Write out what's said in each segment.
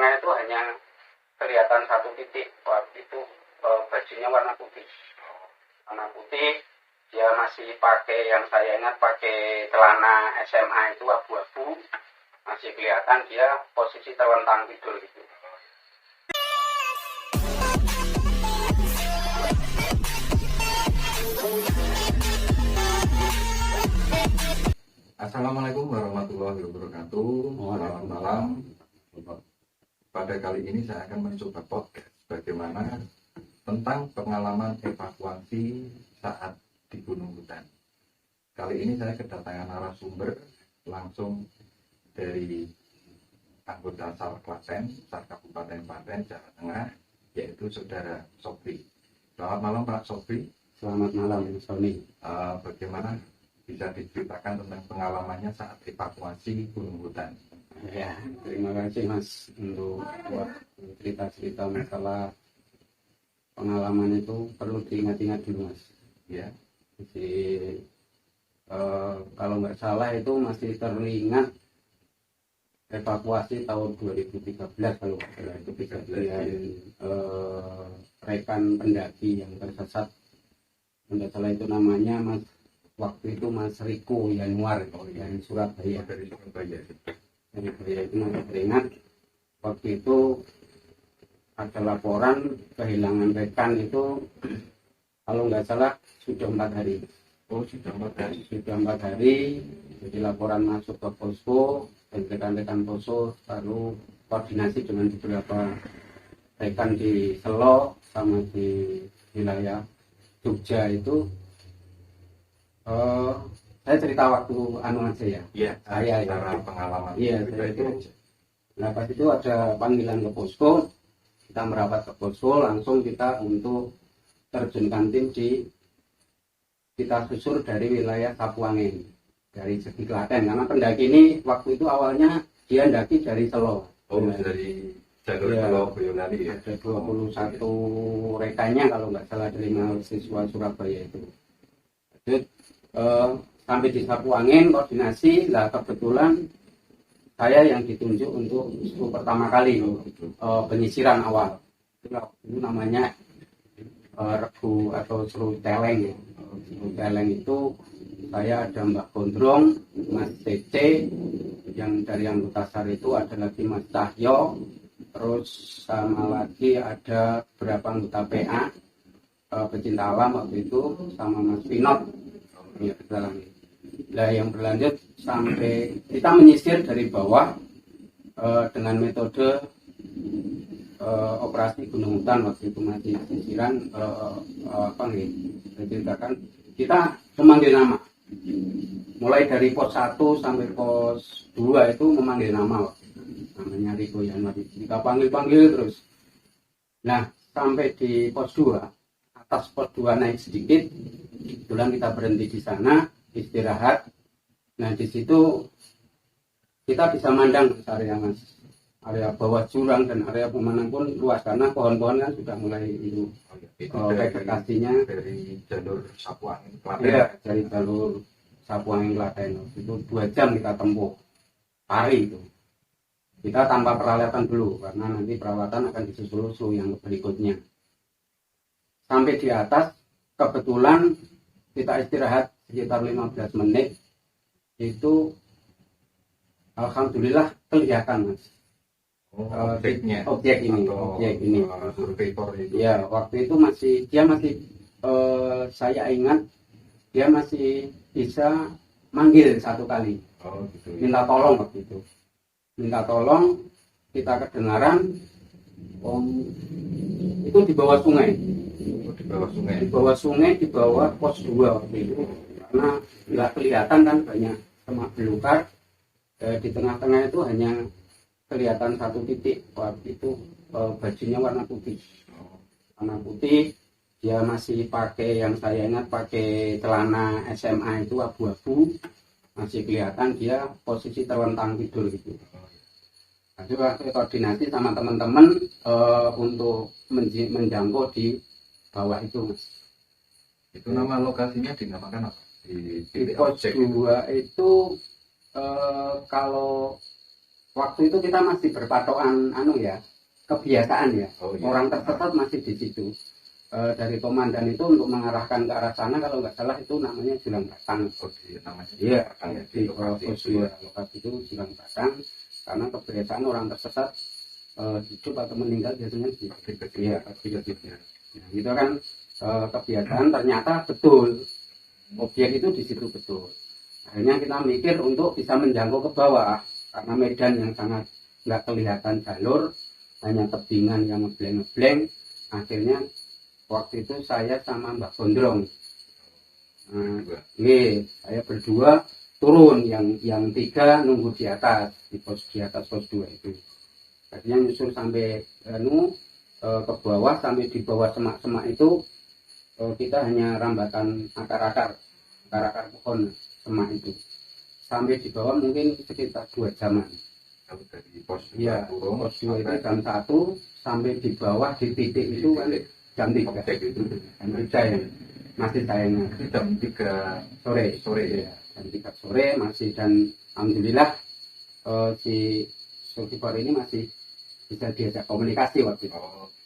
tengah-tengah itu hanya kelihatan satu titik. Waktu itu bajunya warna putih. Dia masih pakai, yang saya ingat pakai celana SMA itu abu-abu, masih kelihatan dia posisi terlentang tidur gitu. Assalamualaikum warahmatullahi wabarakatuh. Selamat malam. Pada kali ini saya akan mencoba podcast bagaimana tentang pengalaman evakuasi saat di Gunung Hutan. Kali ini saya kedatangan narasumber langsung dari anggota SAR Klaten, SAR Kabupaten Klaten, Jawa Tengah, yaitu Saudara Sofri. Selamat malam Pak Sofri. Selamat malam Sony. Bagaimana bisa diceritakan tentang pengalamannya saat evakuasi Gunung Hutan? Ya, terima kasih Mas untuk cerita-cerita masalah pengalaman itu perlu diingat-ingat dulu Mas. Ya. Jadi kalau nggak salah itu masih teringat evakuasi tahun 2013 kalau nggak salah itu kejadian rekan pendaki yang tersesat. Nggak salah itu namanya Mas. Waktu itu Mas Riko Yanuar dari Surabaya. Dari Surabaya. Dari Surabaya itu masih teringat. Waktu itu ada laporan kehilangan rekan itu kalau nggak salah sudah 4 hari. Oh, sudah 4 hari. Sudah 4 hari. Jadi laporan masuk ke posko dan rekan-rekan posko lalu koordinasi dengan beberapa rekan di Selo sama di wilayah Jogja itu. Saya cerita waktu aja ya. Iya, saya secara pengalaman. Iya, saya itu. Nah, pas itu ada panggilan ke posko. Kita merapat ke posko, langsung kita untuk terjunkan tim kita susur dari wilayah Sapuangin, dari segi Klaten. Karena pendaki ini waktu itu awalnya dia mendaki dari Selo. Oh, dari jalur Selo Boyolali ya. Ada 21 rekannya kalau nggak salah dari mahasiswa Surabaya itu. Sampai di Sapuangin koordinasi, lah kebetulan saya yang ditunjuk untuk pertama kali penyisiran awal. Itu namanya regu atau seru celeng. Seru celeng itu saya ada Mbak Gondrong, Mas Cece, yang dari anggota SAR itu ada lagi Mas Cahyo, terus sama lagi ada beberapa anggota PA pecinta alam waktu itu sama Mas Pinot. Ya, nah, yang berlanjut sampai kita menyisir dari bawah dengan metode operasi Gunung Hutan. Waktu itu masih sisiran ceritakan kita memanggil nama mulai dari pos 1 sampai pos 2 itu memanggil nama namanya Riko Yanuar, kita panggil terus. Nah, sampai di pos 2, atas pos 2 naik sedikit, kebetulan kita berhenti di sana istirahat. Nah, di situ kita bisa mandang area Mas, area bawah jurang dan area pemanang pun luas karena pohon-pohon kan sudah mulai itu vegetasinya dari jalur Sapuangin Klaten. Iya, dari jalur Sapuangin Klaten itu 2 jam kita tempuh hari itu. Kita tanpa peralatan dulu karena nanti peralatan akan disusul yang berikutnya. Sampai di atas kebetulan kita istirahat sekitar 15 menit itu alhamdulillah kelihatan Mas. Objek ini. Surveitor itu. Ya, waktu itu dia masih saya ingat dia masih bisa manggil 1 kali. Oh, gitu. Minta tolong waktu itu. Minta tolong, kita kedengaran itu di bawah sungai. Di bawah sungai. Di bawah sungai, di bawah pos 2 waktu itu. Karena nggak kelihatan kan banyak semak belukar. Di tengah-tengah itu hanya kelihatan 1 titik. Waktu itu bajunya warna putih. Warna putih. Dia masih pakai, yang saya ingat pakai celana SMA itu abu-abu. Masih kelihatan dia posisi terlentang tidur gitu. Nah, juga koordinasi sama teman-teman untuk menjangkau di bawah itu Mas. Itu nama lokasinya dinamakan apa? Di Pos 2 itu kalau waktu itu kita masih berpatokan kebiasaan ya. Oh, iya. Orang tersesat masih di situ. Dari komandan itu untuk mengarahkan ke arah sana, kalau nggak salah itu namanya Julang Batang. Oh, namanya Iya, di di lokasi pos itu ya. 2 lokasi itu Julang Batang, karena kebiasaan orang tersesat hidup atau meninggal biasanya di Iya, ya. Nah, itu kan kebiasaan, ternyata betul objek itu di situ betul. Akhirnya kita mikir untuk bisa menjangkau ke bawah, karena medan yang sangat nggak kelihatan jalur, hanya tebingan yang ngebleng-ngebleng. Akhirnya waktu itu saya sama Mbak Gondrong, saya berdua turun, yang 3 nunggu di atas pos 2 itu. Akhirnya nyusul sampai ke bawah, sampai di bawah semak-semak itu kita hanya rambatan akar-akar pohon semak itu. Sampai di bawah mungkin sekitar 2 jaman. Kalau dari pos 2 Ya, turun pos 2 itu jam 1, sampai di bawah di titik itu kan jam 3. objek itu Jam 3 ya. Masih sayangnya. jam 3 Sore ya. Jam 3 sore masih, dan alhamdulillah si Sulfikor ini masih bisa diajak komunikasi waktu itu.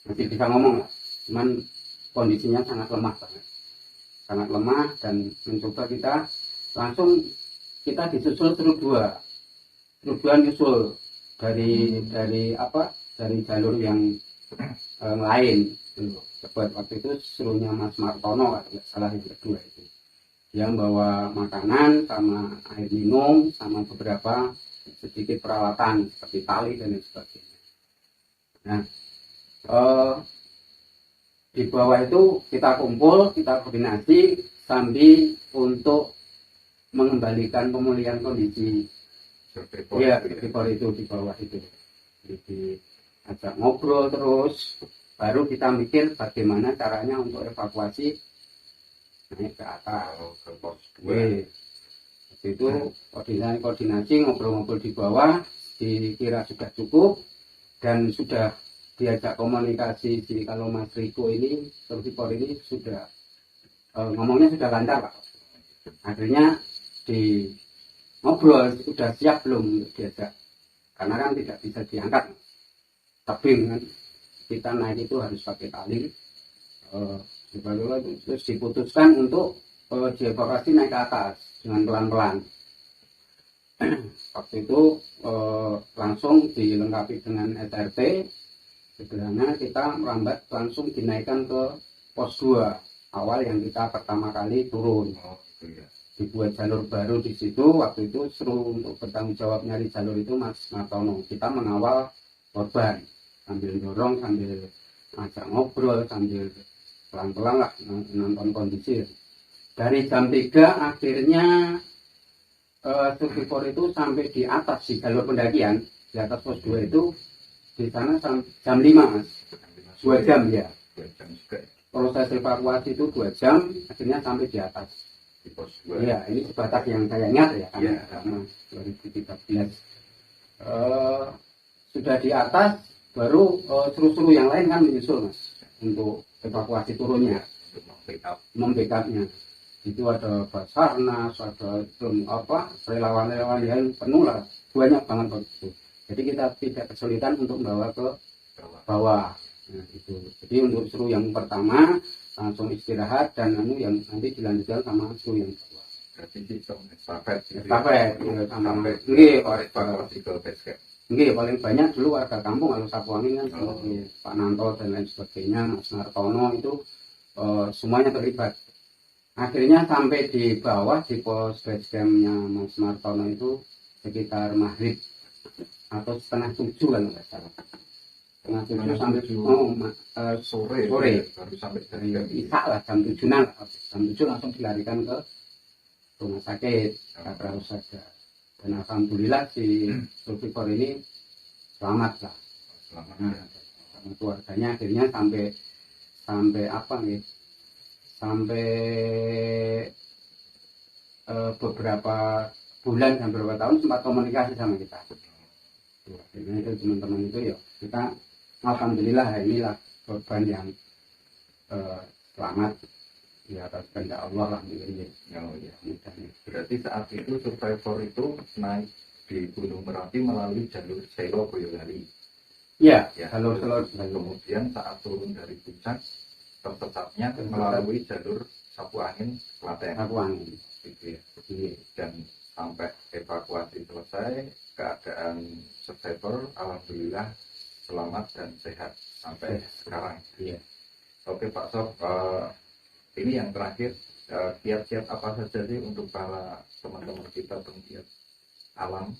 Masih bisa ngomong lah. Cuman kondisinya sangat lemah banget. Sangat lemah, dan mencoba kita disusul seru 2 nyusul dari jalur yang lain. Sebab waktu itu serunya Mas Martono, kalau nggak salah yang kedua itu. Dia bawa makanan sama air minum sama beberapa sedikit peralatan seperti tali dan lain sebagainya. Nah, di bawah itu kita kumpul, kita koordinasi sambil untuk mengembalikan pemulihan kondisi survivor itu di bawah itu. Jadi ajak ngobrol terus, baru kita mikir bagaimana caranya untuk evakuasi naik ke atas. ke pos 2. Itu koordinasi ngobrol-ngobrol di bawah, dikira sudah cukup, dan sudah diajak komunikasi. Kalau Mas Riko ini, survivor ini sudah ngomongnya sudah lancar Pak. Akhirnya di ngobrol, sudah siap belum untuk diajak, karena kan tidak bisa diangkat tebing kan, kita naik itu harus pakai tali. Terus diputuskan untuk dievakuasi naik ke atas dengan pelan-pelan. Waktu itu langsung dilengkapi dengan SRT. Sederhana, kita merambat langsung dinaikkan ke pos 2 awal yang kita pertama kali turun. Dibuat jalur baru di situ. Waktu itu seru untuk bertanggung jawab nyari jalur itu Mas Martono. Kita mengawal korban sambil dorong, sambil ajak ngobrol, sambil pelan-pelan lah nonton kondisi. Dari jam 3 akhirnya survivor itu sampai di atas di jalur pendakian, di atas pos 2 itu. Di sana jam 5 Mas. 2 jam ya. 2 jam juga. Proses evakuasi itu 2 jam, akhirnya sampai di atas. Di pos 2. Iya, ini sebatas yang saya ingat ya, karena 2013. Sudah di atas, baru seru-seru yang lain kan menyusul Mas, untuk evakuasi turunnya, membackupnya. Itu ada Basarnas, ada relawan-relawan yang penuh lah, banyak banget waktu itu. Jadi kita tidak kesulitan untuk membawa ke bawah. Nah, itu. Jadi untuk seru yang pertama langsung istirahat, dan yang nanti dilanjutkan sama seru yang kedua. Berarti sistem estafet. Estafet sama evakuasi ke base camp. Paling banyak dulu warga kampung kalau Sapuangin kan seperti Pak Nanto dan lain sebagainya, Mas Martono itu semuanya terlibat. Akhirnya sampai di bawah di pos base campnya Mas Martono itu sekitar maghrib atau setengah 7 kalau nggak salah. Setengah 7 sampai sore baru sampai dari Isa lah, jam 7-an. Jam 7 langsung dilarikan ke rumah sakit Kakra Husada. Dan alhamdulillah si survivor ini selamat lah. Sama keluarganya akhirnya sampai beberapa bulan dan beberapa tahun sempat komunikasi sama kita. Akhirnya itu teman-teman itu ya kita alhamdulillah inilah korban yang selamat di atas kehendak Allah lah mungkin ya. Berarti saat itu survivor itu naik di Gunung Merapi melalui jalur Selo Boyolali. Ya, Ya, jalur terus Selo. kemudian saat turun dari puncak tersesatnya melalui jalur Sapu Angin Klaten. Sapu Angin. Gitu ya. Iya. Dan sampai evakuasi selesai, keadaan survivor alhamdulillah selamat dan sehat sampai sekarang. Iya. Oke Pak Sof, ini yang terakhir, kiat-kiat apa saja sih untuk para teman-teman kita penggiat alam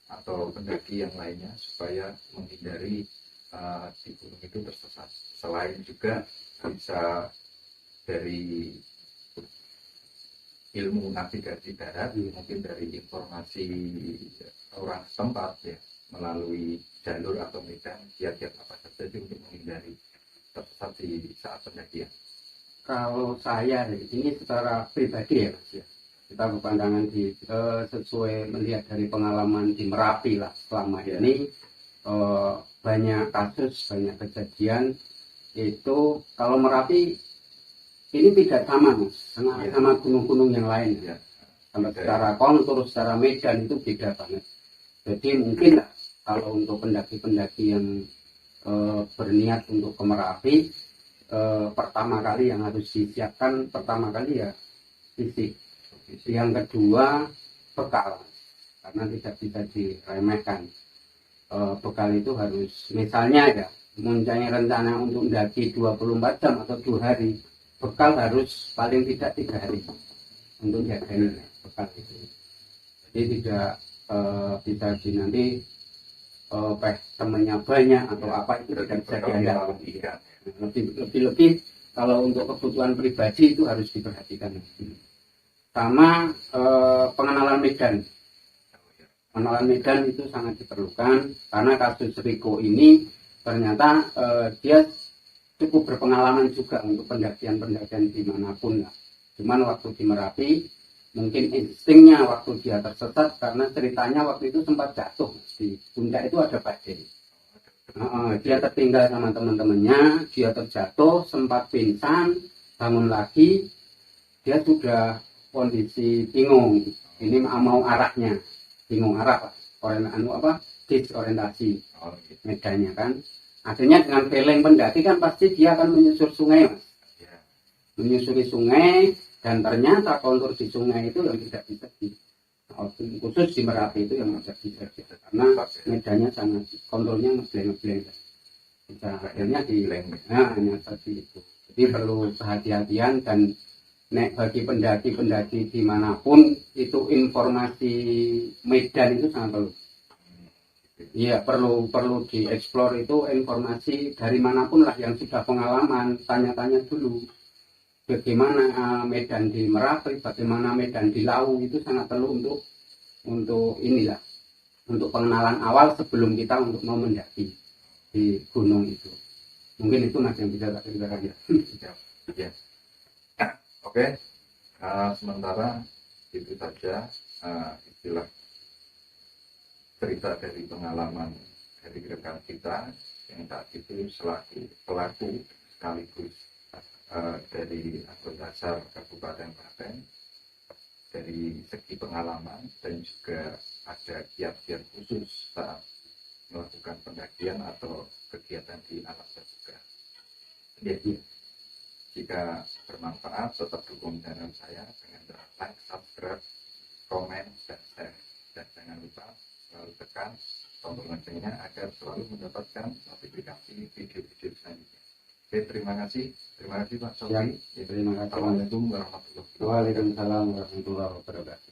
atau pendaki yang lainnya supaya menghindari di gunung itu tersesat, selain juga bisa dari ilmu navigasi darat, mungkin dari informasi orang setempat ya, melalui jalur atau medan, kiat-kiat apa saja sih untuk menghindari tersesat di saat pendakian? Kalau saya ini secara pribadi ya Mas ya, kita berpandangan sesuai melihat dari pengalaman di Merapi lah selama ini, banyak kasus, banyak kejadian itu kalau Merapi ini tidak sama Mas, sama gunung-gunung yang lain ya. Sama secara kontur, secara medan itu beda banget. Jadi mungkin kalau untuk pendaki-pendaki yang berniat untuk ke Merapi, pertama kali yang harus disiapkan pertama kali ya fisik. Yang kedua bekal, karena tidak bisa diremehkan. Bekal itu harus, misalnya ya mempunyai rencana untuk mendaki 24 jam atau 2 hari, bekal harus paling tidak 3 hari untuk jagain bekal itu. Jadi tidak bisa nanti temannya banyak atau apa itu tidak bisa diandalkan. Lebih kalau untuk kebutuhan pribadi itu harus diperhatikan. Sama pengenalan medan. Pengenalan medan itu sangat diperlukan karena kasus Riko ini ternyata dia cukup berpengalaman juga untuk pendakian-pendakian dimanapun lah. Cuman waktu di Merapi mungkin instingnya waktu dia tersesat karena ceritanya waktu itu sempat jatuh di puncak itu ada badai. Dia tertinggal sama teman-temannya, dia terjatuh, sempat pingsan, bangun lagi, dia sudah kondisi bingung. Ini mau arahnya, bingung arah, disorientasi medannya kan. Akhirnya dengan feeling pendaki kan pasti dia akan menyusur sungai Mas. Menyusuri sungai dan ternyata kontur di sungai itu yang tidak bisa khusus di Merapi itu yang tidak bisa karena medannya sangat konturnya ngebleng-ngebleng. Akhirnya hanya seperti itu. Jadi perlu kehati-hatian dan bagi pendaki-pendaki dimanapun itu informasi medan itu sangat perlu. Iya perlu dieksplor itu informasi dari manapun lah yang sudah pengalaman, tanya-tanya dulu bagaimana medan di Merapi, bagaimana medan di Lawu itu sangat perlu untuk inilah, untuk pengenalan awal sebelum kita untuk mau mendaki di gunung itu. Mungkin itu Mas yang bisa tak ceritakan ya. Oke, sementara itu saja istilah cerita dari pengalaman dari rekan kita yang saat itu selaku pelaku sekaligus dari anggota SAR Kabupaten Klaten, dari segi pengalaman dan juga ada kiat-kiat khusus saat melakukan pendakian atau kegiatan di alam terbuka. Jadi jika bermanfaat tetap dukung channel saya dengan like, subscribe, komen, dan share. Dan jangan lupa selalu tekan tombol loncengnya agar selalu mendapatkan notifikasi video-video selanjutnya. Oke, terima kasih Pak Sofi. Terima kasih. Assalamualaikum warahmatullahi wabarakatuh. Waalaikumsalam warahmatullahi wabarakatuh.